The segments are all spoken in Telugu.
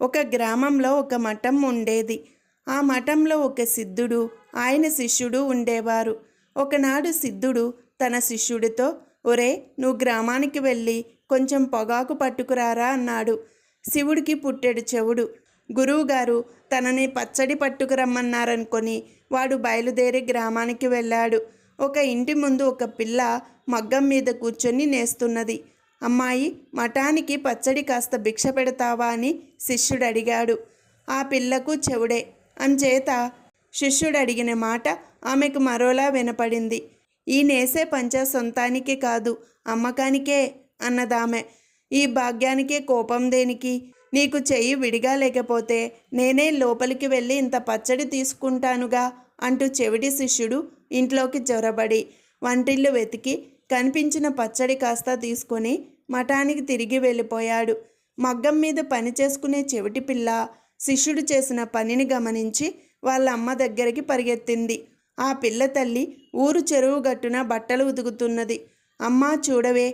ఒక గ్రామంలో ఒక మఠం ఉండేది. ఆ మఠంలో ఒక సిద్ధుడు, ఆయన శిష్యుడు ఉండేవారు. ఒకనాడు సిద్ధుడు తన శిష్యుడితో, ఒరే, నువ్వు గ్రామానికి వెళ్ళి కొంచెం పొగాకు పట్టుకురారా అన్నాడు. శివుడికి పుట్టెడు చెవుడు. గురువుగారు తనని పచ్చడి పట్టుకురమ్మన్నారనుకొని వాడు బయలుదేరి గ్రామానికి వెళ్ళాడు. ఒక ఇంటి ముందు ఒక పిల్ల మగ్గం మీద కూర్చొని నేస్తున్నది. అమ్మాయి, మఠానికి పచ్చడి కాస్త భిక్ష పెడతావా అని శిష్యుడు అడిగాడు. ఆ పిల్లకు చెవుడే అంచేత శిష్యుడు అడిగిన మాట ఆమెకు మరోలా వినపడింది. ఈ నేసే పంచ సొంతానికే కాదు, అమ్మకానికే అన్నదామె. ఈ భాగ్యానికే కోపం దేనికి? నీకు చెయ్యి విడిగా లేకపోతే నేనే లోపలికి వెళ్ళి ఇంత పచ్చడి తీసుకుంటానుగా అంటూ చెవిటి శిష్యుడు ఇంట్లోకి జొరబడి వంటిల్లు వెతికి కనిపించిన పచ్చడి కాస్త తీసుకొని మఠానికి తిరిగి వెళ్ళిపోయాడు. మగ్గం మీద పని చేసుకునే చెవిటి పిల్ల శిష్యుడు చేసిన పనిని గమనించి వాళ్ళ అమ్మ దగ్గరికి పరిగెత్తింది. ఆ పిల్ల తల్లి ఊరు చెరువు గట్టున బట్టలు ఉతుకుతున్నది. అమ్మా, చూడవే,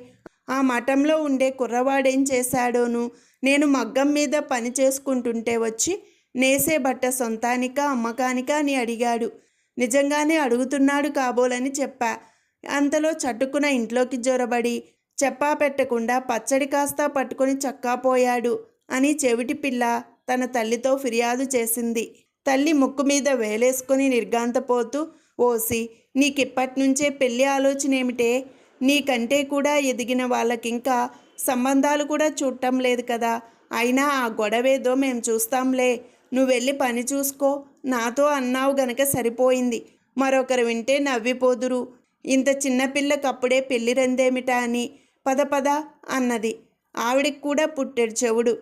ఆ మఠంలో ఉండే కుర్రవాడేం చేశాడోను. నేను మగ్గం మీద పని చేసుకుంటుంటే వచ్చి నేసే బట్ట సొంతానికా అమ్మకానికా అని అడిగాడు. నిజంగానే అడుగుతున్నాడు కాబోలని చెప్పా. అంతలో చటుకున ఇంట్లోకి జొరబడి చెప్పా పెట్టకుండా పచ్చడి కాస్త పట్టుకొని చక్కాపోయాడు అని చెవిటి పిల్ల తన తల్లితో ఫిర్యాదు చేసింది. తల్లి ముక్కు మీద వేలేసుకొని నిర్గాంతపోతూ, ఓసి, నీకిప్పటినుంచే పెళ్ళి ఆలోచన ఏమిటే? నీకంటే కూడా ఎదిగిన వాళ్ళకింకా సంబంధాలు కూడా చూడటం లేదు కదా. అయినా ఆ గొడవేదో మేము చూస్తాంలే, నువ్వెళ్ళి పని చూసుకో, నాతో అన్నావు గనక సరిపోయింది. మరొకరు వింటే నవ్విపోదురు. ఇంత చిన్నపిల్లకప్పుడే పెళ్లి రందేమిటా అని. పద పద అన్నది. ఆవిడికి కూడా పుట్టెడు చెవుడు.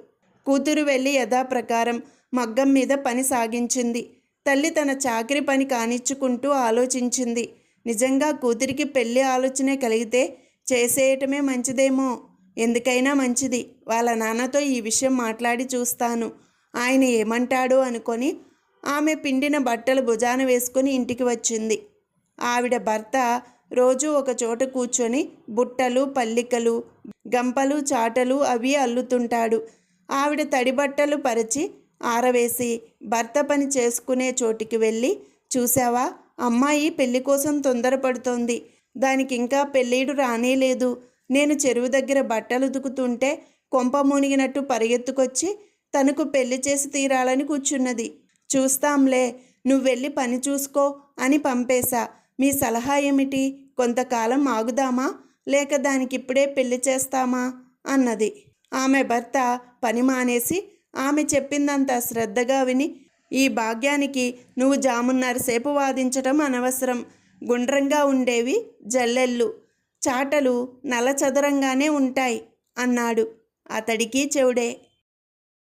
కూతురు వెళ్ళి యథాప్రకారం మగ్గం మీద పని సాగించింది. తల్లి తన చాకిరి పని కానిచ్చుకుంటూ ఆలోచించింది. నిజంగా కూతురికి పెళ్లి ఆలోచనే కలిగితే చేసేయటమే మంచిదేమో. ఎందుకైనా మంచిది, వాళ్ళ నాన్నతో ఈ విషయం మాట్లాడి చూస్తాను, ఆయన ఏమంటాడో అనుకొని ఆమె పిండిన బట్టలు భుజాన వేసుకొని ఇంటికి వచ్చింది. ఆవిడ భర్త రోజూ ఒక చోట కూర్చొని బుట్టలు, పల్లికలు, గంపలు, చాటలు అవి అల్లుతుంటాడు. ఆవిడ తడి బట్టలు పరిచి ఆరవేసి భర్త పని చేసుకునే చోటికి వెళ్ళి, చూసావా, అమ్మాయి పెళ్లి కోసం తొందరపడుతోంది, దానికి ఇంకా పెళ్ళీడు రానేలేదు. నేను చెరువు దగ్గర బట్టలు ఉతుకుతుంటే కొంప మునిగినట్టు పరిగెత్తుకొచ్చి తనకు పెళ్లి చేసి తీరాలని కూర్చున్నది. చూస్తాంలే, నువ్వెళ్ళి పని చూసుకో అని పంపేశా. మీ సలహా ఏమిటి? కొంతకాలం ఆగుదామా, లేక దానికిప్పుడే పెళ్లి చేస్తామా అన్నది. ఆమె భర్త పని మానేసి ఆమె చెప్పిందంతా శ్రద్ధగా విని, ఈ భాగ్యానికి నువ్వు జామున్నరసేపు వాదించటం అనవసరం. గుండ్రంగా ఉండేవి జల్లెళ్ళు, చాటలు నల్లచదరంగానే ఉంటాయి అన్నాడు. అతడికి చెవుడే.